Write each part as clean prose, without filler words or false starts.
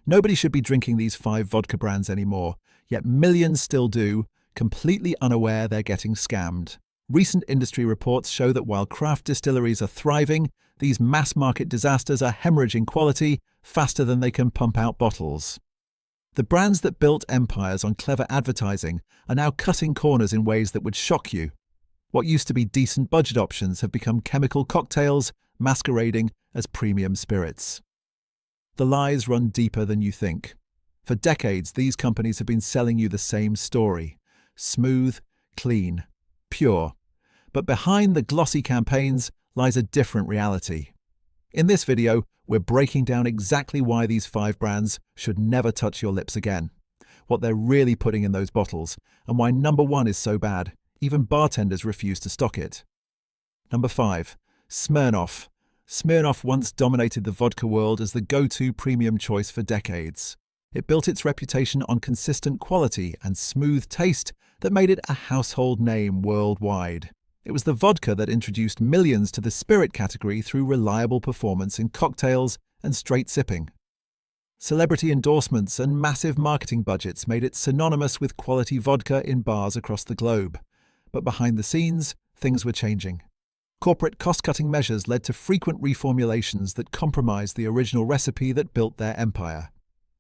Nobody should be drinking these 5 vodka brands anymore, yet millions still do, completely unaware they're getting scammed. Recent industry reports show that while craft distilleries are thriving, these mass-market disasters are hemorrhaging quality faster than they can pump out bottles. The brands that built empires on clever advertising are now cutting corners in ways that would shock you. What used to be decent budget options have become chemical cocktails masquerading as premium spirits. The lies run deeper than you think. For decades, these companies have been selling you the same story: smooth, clean, pure. But behind the glossy campaigns lies a different reality. In this video, we're breaking down exactly why these 5 brands should never touch your lips again, what they're really putting in those bottles, and why number 1 is so bad, even bartenders refuse to stock it. Number 5. Smirnoff. Smirnoff once dominated the vodka world as the go-to premium choice for decades. It built its reputation on consistent quality and smooth taste that made it a household name worldwide. It was the vodka that introduced millions to the spirit category through reliable performance in cocktails and straight sipping. Celebrity endorsements and massive marketing budgets made it synonymous with quality vodka in bars across the globe. But behind the scenes, things were changing. Corporate cost-cutting measures led to frequent reformulations that compromised the original recipe that built their empire.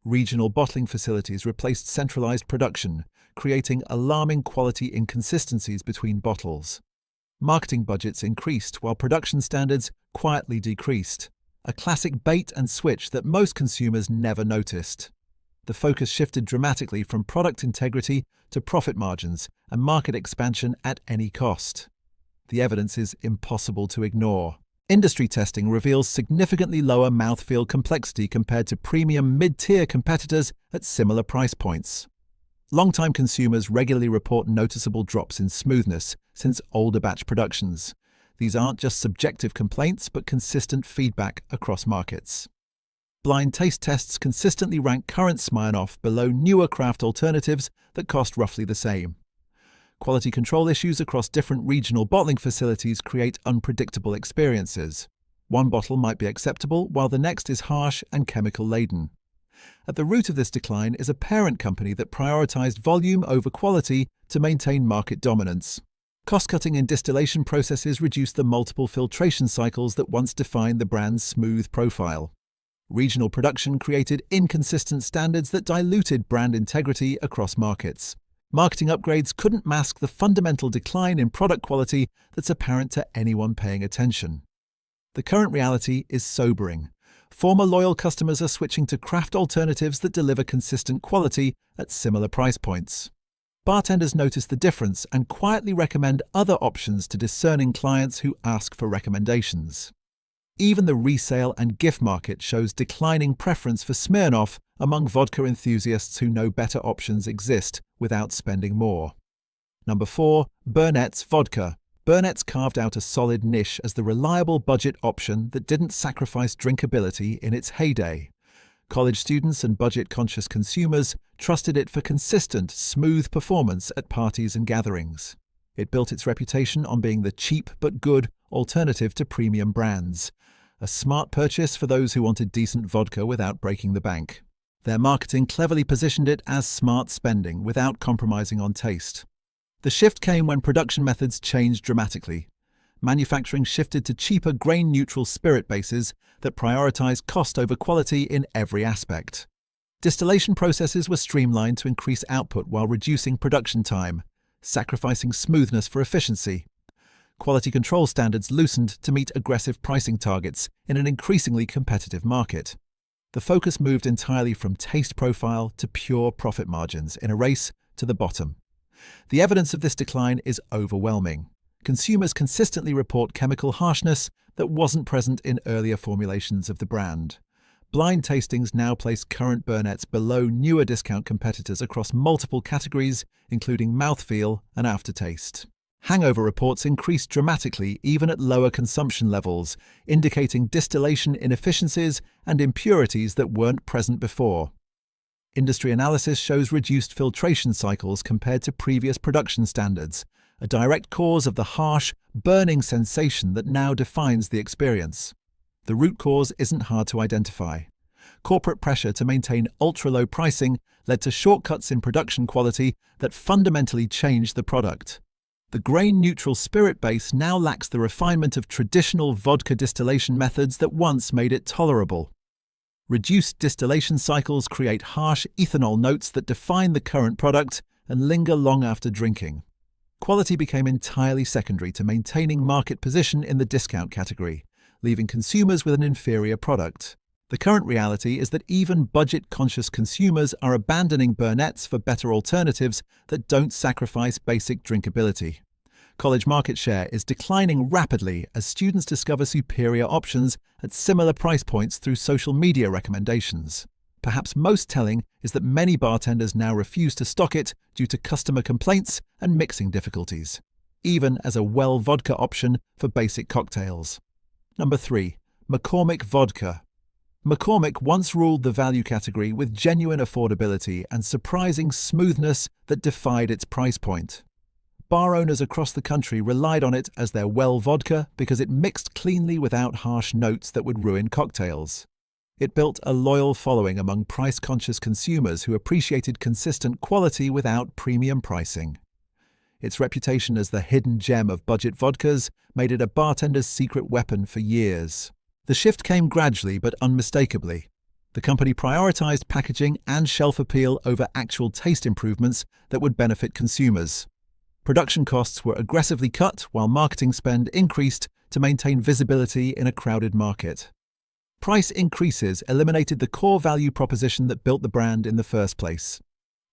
Regional bottling facilities replaced centralized production, creating alarming quality inconsistencies between bottles. Marketing budgets increased while production standards quietly decreased, a classic bait and switch that most consumers never noticed. The focus shifted dramatically from product integrity to profit margins and market expansion at any cost. The evidence is impossible to ignore. Industry testing reveals significantly lower mouthfeel complexity compared to premium mid-tier competitors at similar price points. Longtime consumers regularly report noticeable drops in smoothness since older batch productions. These aren't just subjective complaints, but consistent feedback across markets. Blind taste tests consistently rank current Smirnoff below newer craft alternatives that cost roughly the same. Quality control issues across different regional bottling facilities create unpredictable experiences. One bottle might be acceptable, while the next is harsh and chemical-laden. At the root of this decline is a parent company that prioritized volume over quality to maintain market dominance. Cost-cutting in distillation processes reduced the multiple filtration cycles that once defined the brand's smooth profile. Regional production created inconsistent standards that diluted brand integrity across markets. Marketing upgrades couldn't mask the fundamental decline in product quality that's apparent to anyone paying attention. The current reality is sobering. Former loyal customers are switching to craft alternatives that deliver consistent quality at similar price points. Bartenders notice the difference and quietly recommend other options to discerning clients who ask for recommendations. Even the resale and gift market shows declining preference for Smirnoff among vodka enthusiasts who know better options exist without spending more. Number 4. Burnett's Vodka. Burnett's carved out a solid niche as the reliable budget option that didn't sacrifice drinkability in its heyday. College students and budget-conscious consumers trusted it for consistent, smooth performance at parties and gatherings. It built its reputation on being the cheap but good alternative to premium brands. A smart purchase for those who wanted decent vodka without breaking the bank. Their marketing cleverly positioned it as smart spending without compromising on taste. The shift came when production methods changed dramatically. Manufacturing shifted to cheaper grain-neutral spirit bases that prioritized cost over quality in every aspect. Distillation processes were streamlined to increase output while reducing production time, sacrificing smoothness for efficiency. Quality control standards loosened to meet aggressive pricing targets in an increasingly competitive market. The focus moved entirely from taste profile to pure profit margins in a race to the bottom. The evidence of this decline is overwhelming. Consumers consistently report chemical harshness that wasn't present in earlier formulations of the brand. Blind tastings now place current Burnett's below newer discount competitors across multiple categories, including mouthfeel and aftertaste. Hangover reports increased dramatically even at lower consumption levels, indicating distillation inefficiencies and impurities that weren't present before. Industry analysis shows reduced filtration cycles compared to previous production standards, a direct cause of the harsh, burning sensation that now defines the experience. The root cause isn't hard to identify. Corporate pressure to maintain ultra-low pricing led to shortcuts in production quality that fundamentally changed the product. The grain-neutral spirit base now lacks the refinement of traditional vodka distillation methods that once made it tolerable. Reduced distillation cycles create harsh ethanol notes that define the current product and linger long after drinking. Quality became entirely secondary to maintaining market position in the discount category, leaving consumers with an inferior product. The current reality is that even budget-conscious consumers are abandoning Burnett's for better alternatives that don't sacrifice basic drinkability. College market share is declining rapidly as students discover superior options at similar price points through social media recommendations. Perhaps most telling is that many bartenders now refuse to stock it due to customer complaints and mixing difficulties, even as a well vodka option for basic cocktails. Number 3. McCormick Vodka. McCormick once ruled the value category with genuine affordability and surprising smoothness that defied its price point. Bar owners across the country relied on it as their well vodka because it mixed cleanly without harsh notes that would ruin cocktails. It built a loyal following among price-conscious consumers who appreciated consistent quality without premium pricing. Its reputation as the hidden gem of budget vodkas made it a bartender's secret weapon for years. The shift came gradually but unmistakably. The company prioritized packaging and shelf appeal over actual taste improvements that would benefit consumers. Production costs were aggressively cut while marketing spend increased to maintain visibility in a crowded market. Price increases eliminated the core value proposition that built the brand in the first place.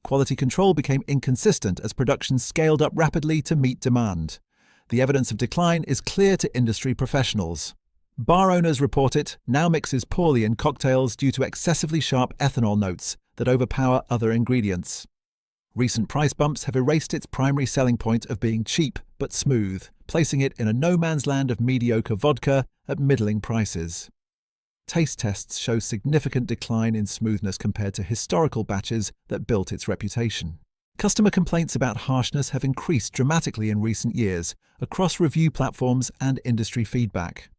Quality control became inconsistent as production scaled up rapidly to meet demand. The evidence of decline is clear to industry professionals. Bar owners report it now mixes poorly in cocktails due to excessively sharp ethanol notes that overpower other ingredients. Recent price bumps have erased its primary selling point of being cheap but smooth, placing it in a no-man's land of mediocre vodka at middling prices. Taste tests show significant decline in smoothness compared to historical batches that built its reputation. Customer complaints about harshness have increased dramatically in recent years across review platforms and industry feedback.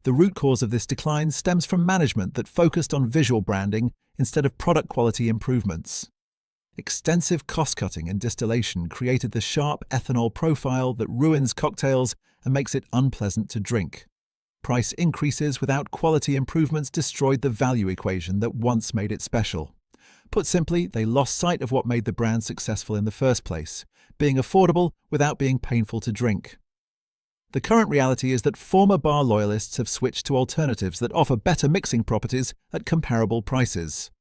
The root cause of this decline stems from management that focused on visual branding instead of product quality improvements. Extensive cost-cutting and distillation created the sharp ethanol profile that ruins cocktails and makes it unpleasant to drink. Price increases without quality improvements destroyed the value equation that once made it special. Put simply, they lost sight of what made the brand successful in the first place, being affordable without being painful to drink. The current reality is that former bar loyalists have switched to alternatives that offer better mixing properties at comparable prices.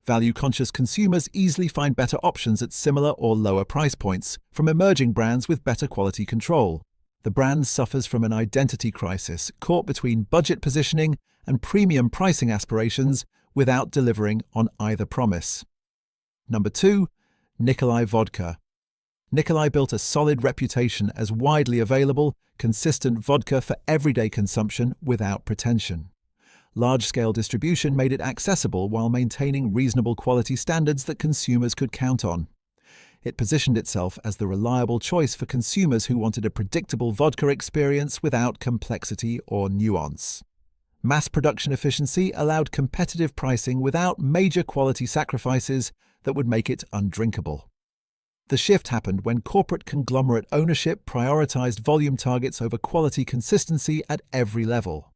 Value-conscious consumers easily find better options at similar or lower price points from emerging brands with better quality control. The brand suffers from an identity crisis, caught between budget positioning and premium pricing aspirations without delivering on either promise. Number 2. Nikolai Vodka. Nikolai built a solid reputation as widely available, consistent vodka for everyday consumption without pretension. Large-scale distribution made it accessible while maintaining reasonable quality standards that consumers could count on. It positioned itself as the reliable choice for consumers who wanted a predictable vodka experience without complexity or nuance. Mass production efficiency allowed competitive pricing without major quality sacrifices that would make it undrinkable. The shift happened when corporate conglomerate ownership prioritized volume targets over quality consistency at every level.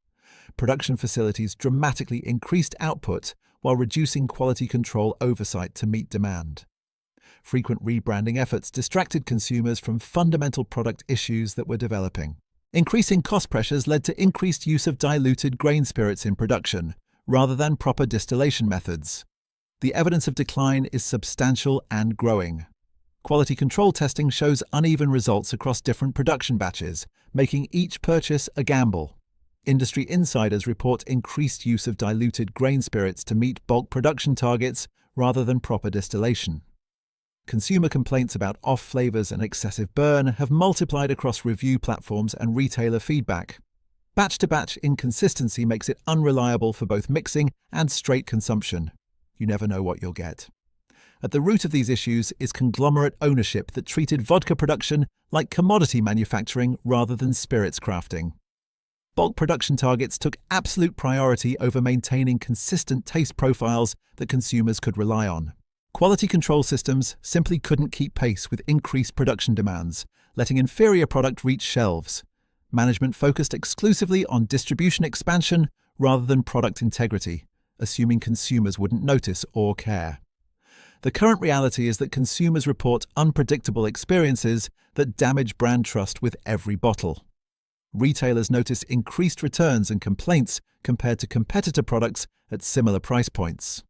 Production facilities dramatically increased output while reducing quality control oversight to meet demand. Frequent rebranding efforts distracted consumers from fundamental product issues that were developing. Increasing cost pressures led to increased use of diluted grain spirits in production, rather than proper distillation methods. The evidence of decline is substantial and growing. Quality control testing shows uneven results across different production batches, making each purchase a gamble. Industry insiders report increased use of diluted grain spirits to meet bulk production targets rather than proper distillation. Consumer complaints about off flavors and excessive burn have multiplied across review platforms and retailer feedback. Batch-to-batch inconsistency makes it unreliable for both mixing and straight consumption. You never know what you'll get. At the root of these issues is conglomerate ownership that treated vodka production like commodity manufacturing rather than spirits crafting. Bulk production targets took absolute priority over maintaining consistent taste profiles that consumers could rely on. Quality control systems simply couldn't keep pace with increased production demands, letting inferior product reach shelves. Management focused exclusively on distribution expansion rather than product integrity, assuming consumers wouldn't notice or care. The current reality is that consumers report unpredictable experiences that damage brand trust with every bottle. Retailers notice increased returns and complaints compared to competitor products at similar price points.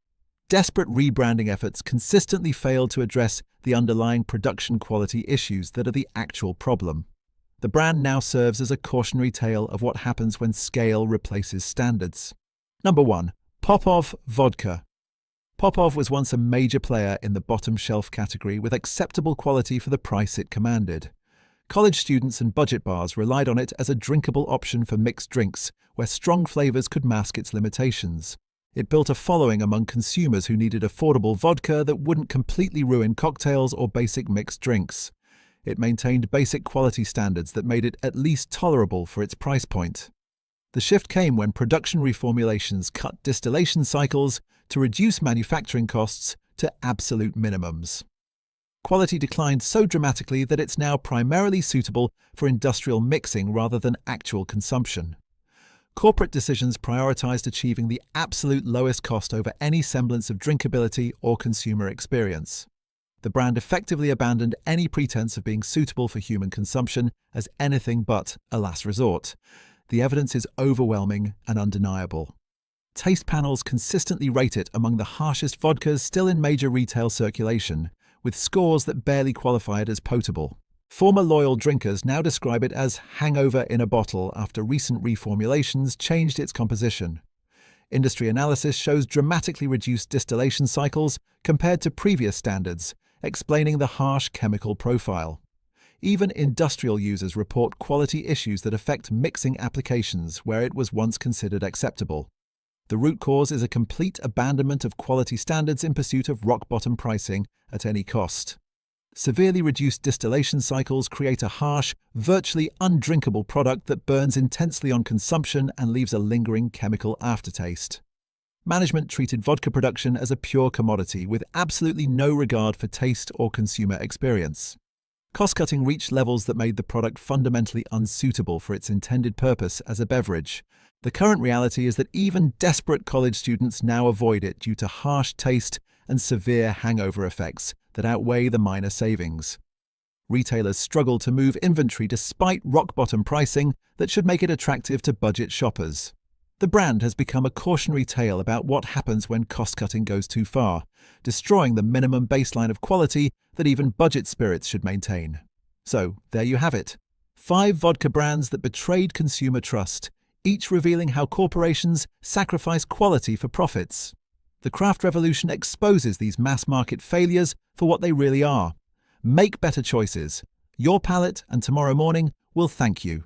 Desperate rebranding efforts consistently fail to address the underlying production quality issues that are the actual problem. The brand now serves as a cautionary tale of what happens when scale replaces standards. Number 1. Popov Vodka. Popov was once a major player in the bottom shelf category with acceptable quality for the price it commanded. College students and budget bars relied on it as a drinkable option for mixed drinks, where strong flavors could mask its limitations. It built a following among consumers who needed affordable vodka that wouldn't completely ruin cocktails or basic mixed drinks. It maintained basic quality standards that made it at least tolerable for its price point. The shift came when production reformulations cut distillation cycles to reduce manufacturing costs to absolute minimums. Quality declined so dramatically that it's now primarily suitable for industrial mixing rather than actual consumption. Corporate decisions prioritized achieving the absolute lowest cost over any semblance of drinkability or consumer experience. The brand effectively abandoned any pretense of being suitable for human consumption as anything but a last resort. The evidence is overwhelming and undeniable. Taste panels consistently rate it among the harshest vodkas still in major retail circulation, with scores that barely qualify it as potable. Former loyal drinkers now describe it as hangover in a bottle after recent reformulations changed its composition. Industry analysis shows dramatically reduced distillation cycles compared to previous standards, explaining the harsh chemical profile. Even industrial users report quality issues that affect mixing applications where it was once considered acceptable. The root cause is a complete abandonment of quality standards in pursuit of rock-bottom pricing at any cost. Severely reduced distillation cycles create a harsh, virtually undrinkable product that burns intensely on consumption and leaves a lingering chemical aftertaste. Management treated vodka production as a pure commodity with absolutely no regard for taste or consumer experience. Cost-cutting reached levels that made the product fundamentally unsuitable for its intended purpose as a beverage. The current reality is that even desperate college students now avoid it due to harsh taste and severe hangover effects that outweigh the minor savings. Retailers struggle to move inventory despite rock-bottom pricing that should make it attractive to budget shoppers. The brand has become a cautionary tale about what happens when cost-cutting goes too far, destroying the minimum baseline of quality that even budget spirits should maintain. So, there you have it. 5 vodka brands that betrayed consumer trust, each revealing how corporations sacrifice quality for profits. The craft revolution exposes these mass-market failures for what they really are. Make better choices. Your palate and tomorrow morning will thank you.